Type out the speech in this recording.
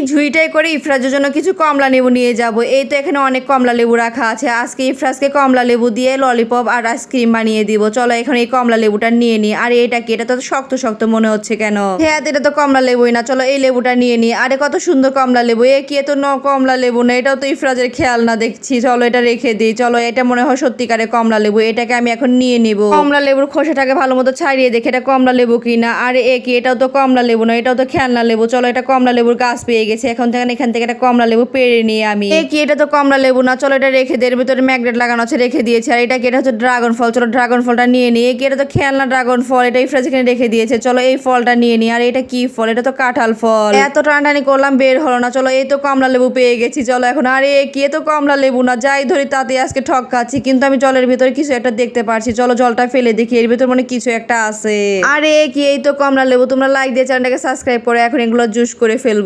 ঝুড়িটাই করে ইফরাজের জন্য কিছু কমলা লেবু নিয়ে যাব। এই তো এখানে অনেক কমলা লেবু রাখা আছে। আজকে ইফরাজকে কমলা লেবু দিয়ে ললিপপ আর আইসক্রিম বানিয়ে দিব। চলো এখন এই কমলা লেবুটা নিয়ে নিই। আর এটা কি, এটা তো শক্ত শক্ত মনে হচ্ছে কেন? হ্যাঁ, এটা তো কমলা লেবুই না। চলো এই লেবুটা নিয়ে নিই। আরে কত সুন্দর কমলা লেবু। এ কি, এ তো কমলা লেবু না, এটাও তো ইফরাজের খেয়াল না দেখছি। চলো এটা রেখে দিই। চলো এটা মনে হয় সত্যিকারে কমলা লেবু, এটাকে আমি এখন নিয়ে নিব। কমলা লেবুর খোসাটাকে ভালো মতো ছাড়িয়ে দেখে এটা কমলা লেবু কিনা। আরে এ কি, এটাও তো কমলা লেবু না, এটাও তো খেলনা লেবু। চলো এটা কমলা লেবুর গাছ পেয়ে গেছে। এখান থেকে একটা কমলা লেবু পেড়ে নিয়ে আমি। এ কি, এটা তো কমলা লেবু না। চলো এটা রেখে দিয়ে, এর ভিতরে ম্যাগনেট লাগানো আছে, রেখে দিয়েছে। আর এটা কি, এটা হচ্ছে ড্রাগন ফল। চলো ড্রাগন ফলটা নিয়ে নিই। কি, এটা তো খেলনা ড্রাগন ফল, এটা ইফরাজ এখানে রেখে দিয়েছে। চলো এই ফলটা নিয়ে নিই। আর এটা কি ফল? এটা তো কাঁঠাল ফল। এত টানাটানি করলাম, বের হলো না। চলো এই তো কমলা লেবু পেয়ে গেছি। চলো এখন, আরে কি, এ তো কমলা লেবু না। যাই ধরি তাতে আজকে ঠক খাচ্ছি। কিন্তু আমি জলের ভিতরে কিছু একটা দেখতে পারছি। চলো জলটা ফেলে দেখি, এর ভিতর মানে কিছু একটা আছে। আরে কি, এই তো কমলা লেবু। তোমরা লাইক দিয়ে চ্যানেলটাকে সাবস্ক্রাইব করে এখন এগুলো জুস করে ফেলবো।